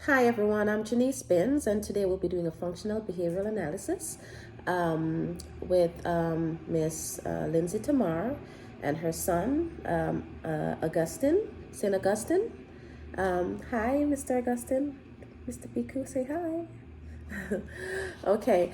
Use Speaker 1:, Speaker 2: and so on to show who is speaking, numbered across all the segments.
Speaker 1: Hi everyone, I'm Janice Binns, and today we'll be doing a functional behavioral analysis with Miss Lindsay Tamar and her son, Augustine, St. Augustine. Hi, Mr. Augustine. Mr. Piku, say hi. Okay,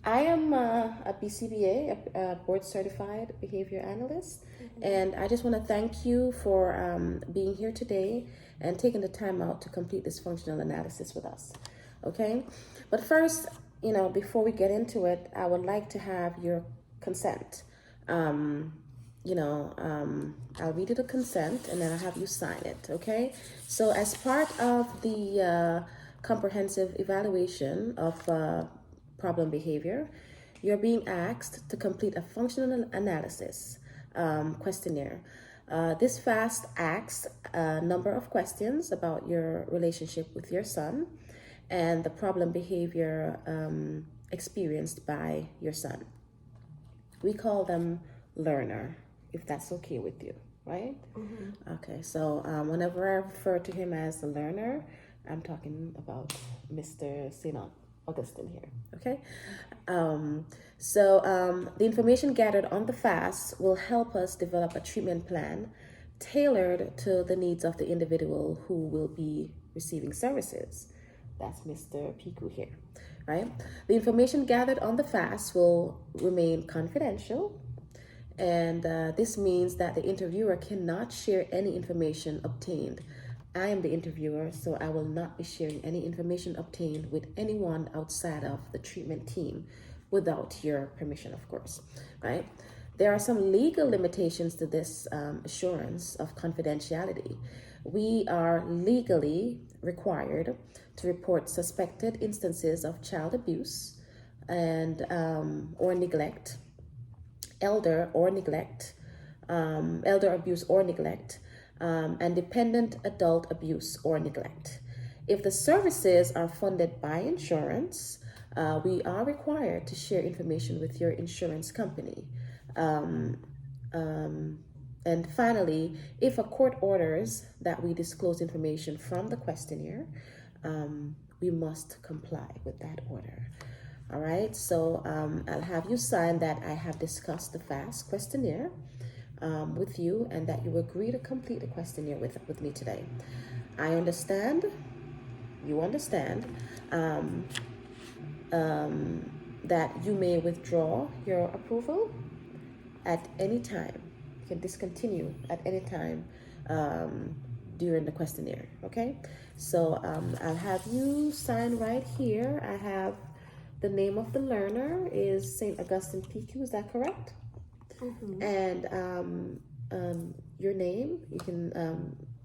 Speaker 1: I am a BCBA, a board certified behavior analyst, and I just want to thank you for being here today and taking the time out to complete this functional analysis with us. Okay, but first, before we get into it, I would like to have your consent. I'll read you the consent and then I'll have you sign it. Okay, so as part of the comprehensive evaluation of problem behavior, you're being asked to complete a functional analysis questionnaire. This FAST asks a number of questions about your relationship with your son and the problem behavior experienced by your son. We call them learner, if that's okay with you, right? Mm-hmm. Okay, so whenever I refer to him as the learner, I'm talking about Mr. St. Augustine here, okay? The information gathered on the FAST will help us develop a treatment plan tailored to the needs of the individual who will be receiving services. That's Mr. Piku here, right? The information gathered on the FAST will remain confidential, and this means that the interviewer cannot share any information obtained. I am the interviewer, so I will not be sharing any information obtained with anyone outside of the treatment team without your permission, of course, right? There are some legal limitations to this assurance of confidentiality. We are legally required to report suspected instances of child abuse and or neglect, elder abuse or neglect, and dependent adult abuse or neglect. If the services are funded by insurance, we are required to share information with your insurance company. And finally, if a court orders that we disclose information from the questionnaire, we must comply with that order. All right, so I'll have you sign that I have discussed the FAST questionnaire with you and that you agree to complete the questionnaire with me today. I understand, you understand, that you may withdraw your approval at any time. You can discontinue at any time during the questionnaire, okay? So I'll have you sign right here. I have the name of the learner is St. Augustine Piku, is that correct? Mm-hmm. And your name, you can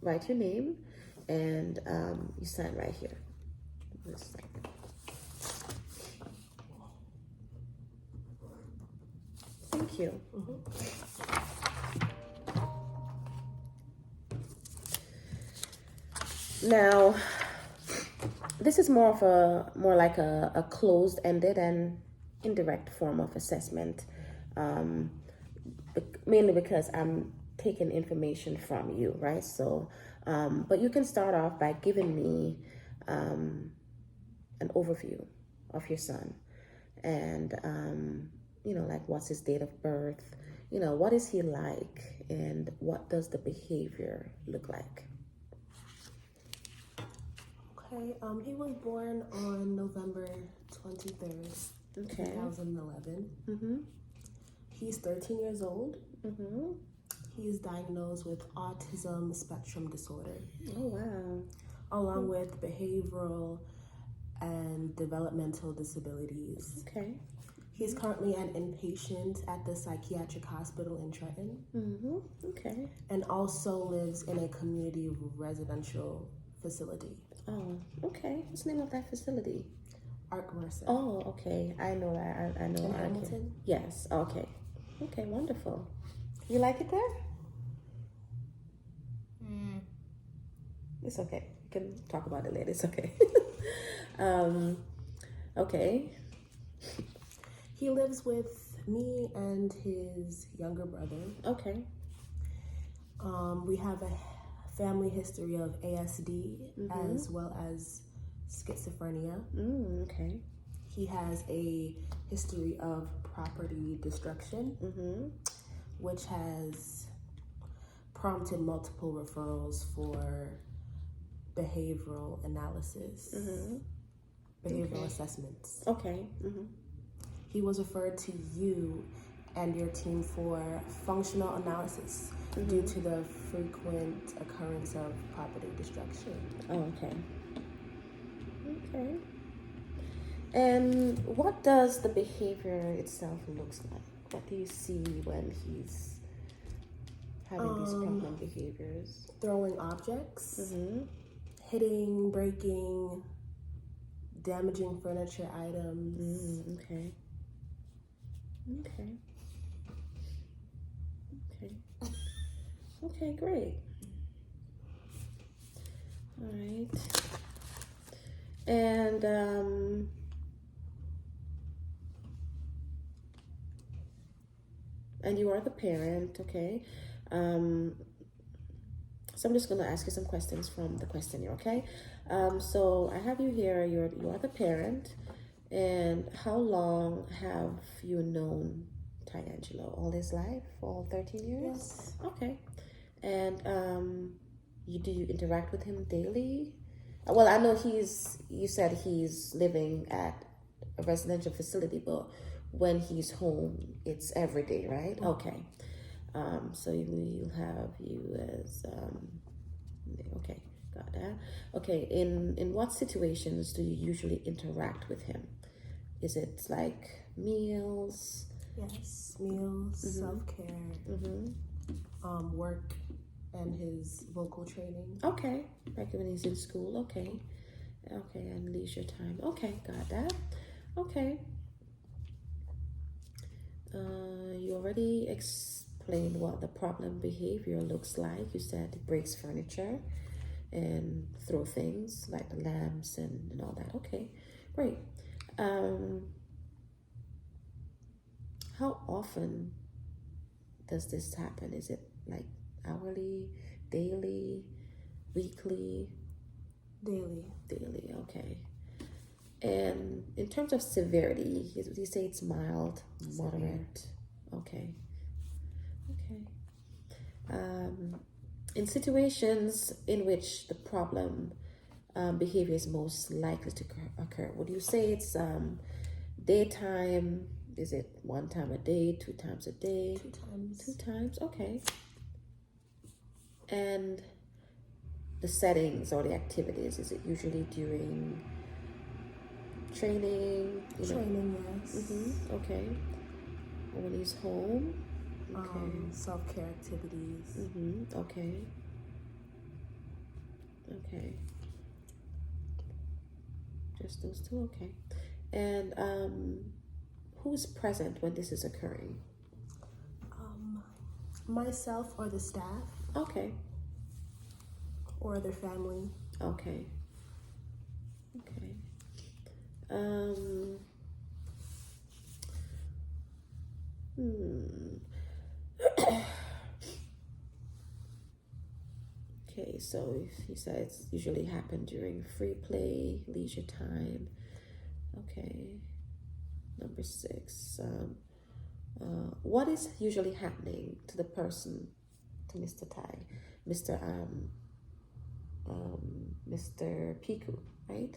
Speaker 1: write your name and you sign right here. Thank you. Mm-hmm. Now, this is more like a closed-ended and indirect form of assessment, mainly because I'm taking information from you, right? So, but you can start off by giving me an overview of your son, and like what's his date of birth, what is he like, and what does the behavior look like?
Speaker 2: Okay, he was born on November 23rd, 2011. Mm-hmm. He's 13 years old. Mm-hmm. He is diagnosed with autism spectrum disorder.
Speaker 1: Oh, wow.
Speaker 2: Along with behavioral and developmental disabilities.
Speaker 1: Okay.
Speaker 2: He's currently an inpatient at the psychiatric hospital in Trenton.
Speaker 1: Mm-hmm. Okay.
Speaker 2: And also lives in a community residential facility.
Speaker 1: Oh, okay. What's the name of that facility?
Speaker 2: Ark Mercer.
Speaker 1: Oh, okay. I know that. I know.
Speaker 2: In Hamilton?
Speaker 1: Yes. Okay. Okay. Wonderful. You like it there? It's okay. You can talk about it later. It's okay. Okay.
Speaker 2: He lives with me and his younger brother.
Speaker 1: Okay.
Speaker 2: We have a family history of ASD as well as schizophrenia.
Speaker 1: Okay.
Speaker 2: He has a history of property destruction, which has prompted multiple referrals for behavioral analysis, behavioral assessments.
Speaker 1: Okay.
Speaker 2: He was referred to you and your team for functional analysis due to the frequent occurrence of property destruction.
Speaker 1: Oh, okay. Okay. And what does the behavior itself looks like? What do you see when he's having these problem behaviors?
Speaker 2: Throwing objects, hitting, breaking, damaging furniture items.
Speaker 1: Okay. Okay. Okay. Okay, great. All right. And and you are the parent, okay? So I'm just gonna ask you some questions from the questionnaire, okay? So I have you here. You are the parent, and how long have you known Tyangelo? All his life, all 13 years?
Speaker 2: Yes.
Speaker 1: Okay. And do you interact with him daily? Well, I know you said he's living at a residential facility, but when he's home, it's every day, right? Okay. So we'll have you as, okay, got that. Okay, in what situations do you usually interact with him? Is it like meals?
Speaker 2: Yes, meals, self-care, work, and his vocal training.
Speaker 1: Okay, like when he's in school, okay. Okay, and leisure time. Okay, got that. Okay. You already explained what the problem behavior looks like. You said it breaks furniture and throw things like the lamps and all that. Okay, great. How often does this happen? Is it like hourly, daily, weekly?
Speaker 2: Daily.
Speaker 1: Daily, okay. And in terms of severity, you say it's mild, moderate. Okay. Okay. In situations in which the problem behavior is most likely to occur, would you say it's daytime? Is it one time a day, 2 times a day?
Speaker 2: 2 times.
Speaker 1: 2 times, okay. And the settings or the activities, is it usually during training?
Speaker 2: Training, yes.
Speaker 1: Okay. Or when he's home? Okay.
Speaker 2: Self-care activities.
Speaker 1: Okay. Okay. Just those two, okay. And who's present when this is occurring?
Speaker 2: Myself or the staff.
Speaker 1: Okay.
Speaker 2: Or their family.
Speaker 1: Okay. Okay. Okay, so he said it's usually happen during free play, leisure time. Okay. Number 6. What is usually happening to the person, to Mr. Ty, Mr. Piku, right?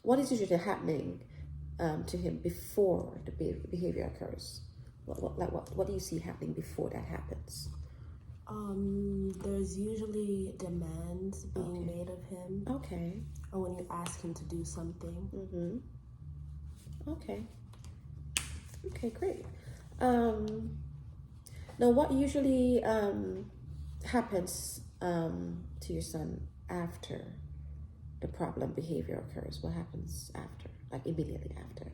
Speaker 1: What is usually happening to him before the behavior occurs? What do you see happening before that happens?
Speaker 2: There's usually demands being made of him.
Speaker 1: Okay.
Speaker 2: Or when you ask him to do something.
Speaker 1: Okay. Okay, great. Now, what usually happens to your son after the problem behavior occurs? What happens after, like immediately after?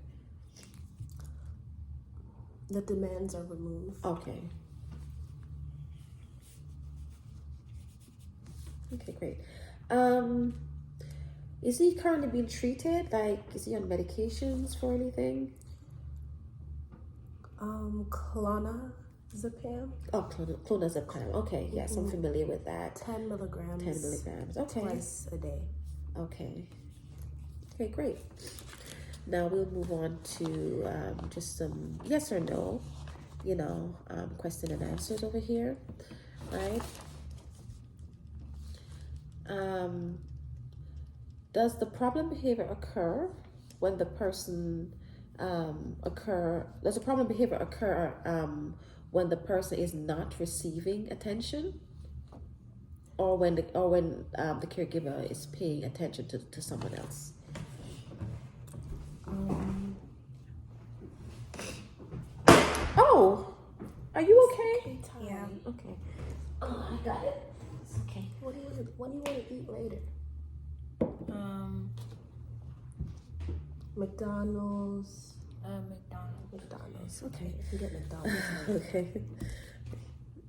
Speaker 2: The demands are removed.
Speaker 1: Okay. Okay, great. Is he currently being treated? Like, is he on medications for anything?
Speaker 2: Klonopin. Zepam.
Speaker 1: Oh, clonazepam. Okay, yes, I'm familiar with that.
Speaker 2: 10 milligrams.
Speaker 1: 10 milligrams. Okay.
Speaker 2: Twice a day.
Speaker 1: Okay. Okay, great. Now we'll move on to just some yes or no, question and answers over here, right? Does the problem behavior occur when the person does the problem behavior occur when the person is not receiving attention, or when the caregiver is paying attention to someone else? Oh, are you okay?
Speaker 2: Yeah.
Speaker 1: Okay. Oh, I got it. It's okay.
Speaker 2: What do you want to eat later? McDonald's. McDonald's.
Speaker 1: Okay.
Speaker 2: You can get McDonald's.
Speaker 1: Okay.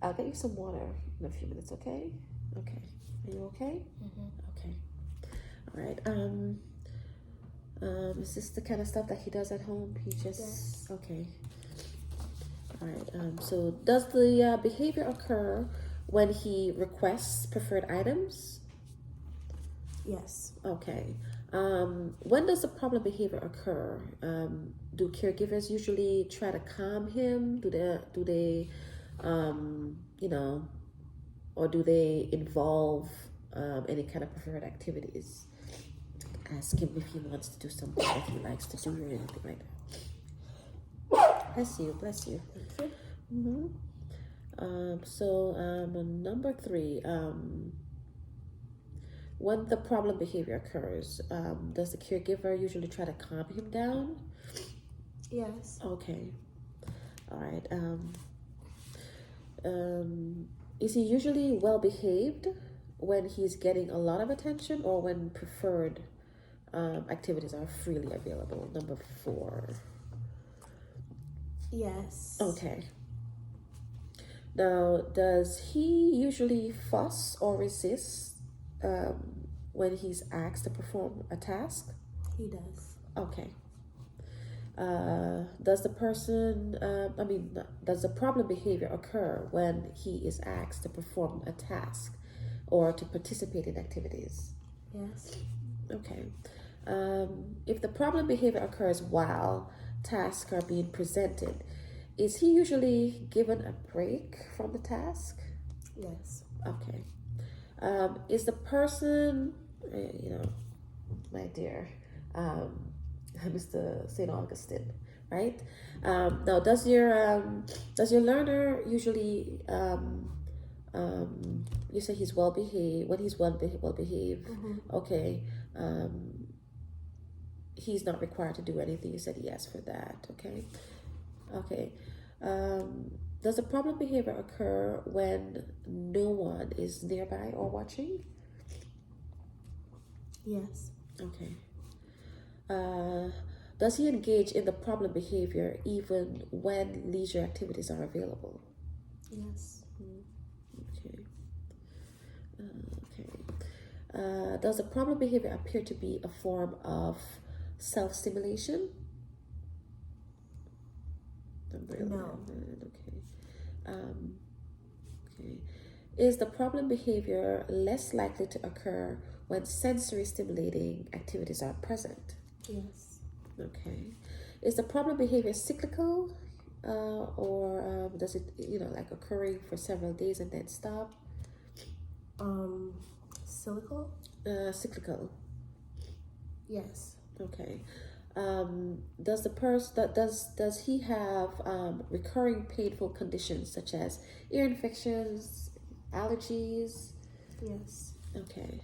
Speaker 1: I'll get you some water in a few minutes, okay? Okay. Are you okay? Okay. All right. Is this the kind of stuff that he does at home? He just okay. All right. So does the behavior occur when he requests preferred items?
Speaker 2: Yes.
Speaker 1: Okay. When does the problem behavior occur? Do caregivers usually try to calm him? Do they, or do they involve any kind of preferred activities? Ask him if he wants to do something that he likes to do or anything like that. Bless you. So number 3. When the problem behavior occurs, does the caregiver usually try to calm him down?
Speaker 2: Yes.
Speaker 1: Okay. All right. Is he usually well behaved when he's getting a lot of attention, or when preferred activities are freely available? Number 4.
Speaker 2: Yes.
Speaker 1: Okay. Now, does he usually fuss or resist when he's asked to perform a task?
Speaker 2: He does.
Speaker 1: Okay. Does the problem behavior occur when he is asked to perform a task or to participate in activities?
Speaker 2: Yes.
Speaker 1: Okay. If the problem behavior occurs while tasks are being presented, is he usually given a break from the task?
Speaker 2: Yes.
Speaker 1: Okay. Is the person, my dear, Mr. St. Augustine, right? Now, does your learner usually, you say he's well behaved? When he's well behaved, okay. He's not required to do anything. You said yes for that. Okay. Okay. Does the problem behavior occur when no one is nearby or watching?
Speaker 2: Yes.
Speaker 1: Okay. Does he engage in the problem behavior even when leisure activities are available?
Speaker 2: Yes.
Speaker 1: Okay. Does the problem behavior appear to be a form of self-stimulation?
Speaker 2: No.
Speaker 1: Okay. Okay. Is the problem behavior less likely to occur when sensory stimulating activities are present?
Speaker 2: Yes.
Speaker 1: Okay. Is the problem behavior cyclical, or does it, occurring for several days and then stop? Cyclical.
Speaker 2: Yes.
Speaker 1: Okay. Does he have recurring painful conditions such as ear infections, allergies?
Speaker 2: Yes.
Speaker 1: Okay.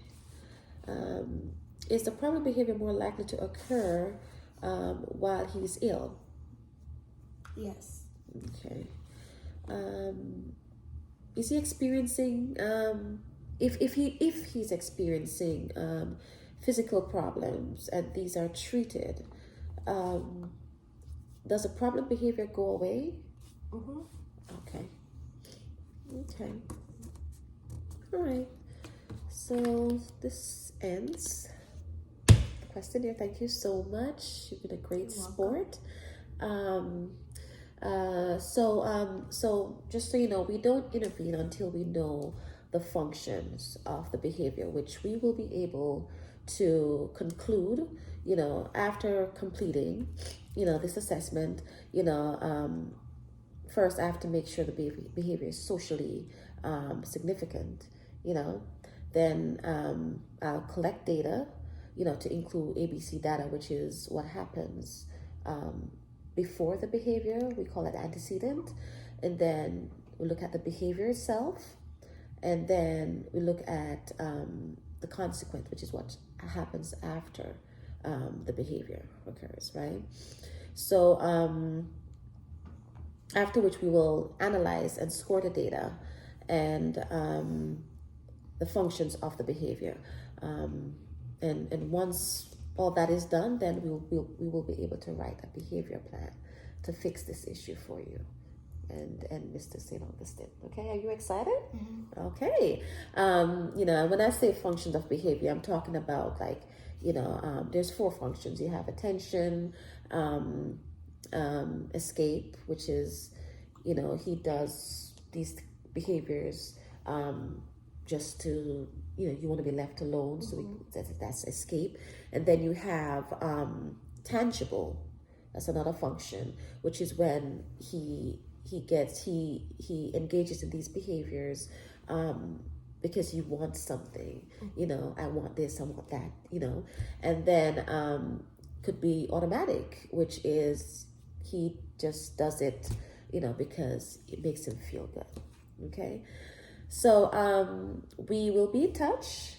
Speaker 1: Is the problem behavior more likely to occur while he's ill?
Speaker 2: Yes.
Speaker 1: Okay. Is he experiencing if he's experiencing physical problems and these are treated, does the problem behavior go away? Okay. All right. So this ends the questionnaire. Thank you so much. You've been a great sport. So just so you know, we don't intervene until we know the functions of the behavior, which we will be able to conclude, after completing, this assessment. First, I have to make sure the behavior is socially significant. Then I'll collect data, to include ABC data, which is what happens before the behavior. We call it antecedent. And then we look at the behavior itself. And then we look at the consequence, which is what happens after the behavior occurs, right? So after which we will analyze and score the data and the functions of the behavior. And once all that is done, then we will be able to write a behavior plan to fix this issue for you and Mr. St. Augustine. Okay, are you excited? Mm-hmm. Okay. When I say functions of behavior, I'm talking about there's 4 functions. You have attention, escape, which is, he does these behaviors just to, you want to be left alone. Mm-hmm. So that's escape. And then you have tangible. That's another function, which is when he engages in these behaviors because he wants something. I want this, I want that. And then could be automatic, which is he just does it, because it makes him feel good. Okay. So we will be in touch.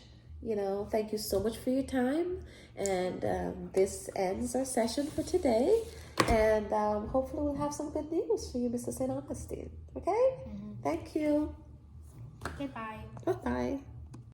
Speaker 1: Thank you so much for your time. And this ends our session for today. And hopefully we'll have some good news for you, Mr. St. Augustine. Okay? Mm-hmm. Thank you.
Speaker 2: Goodbye.
Speaker 1: Bye-bye.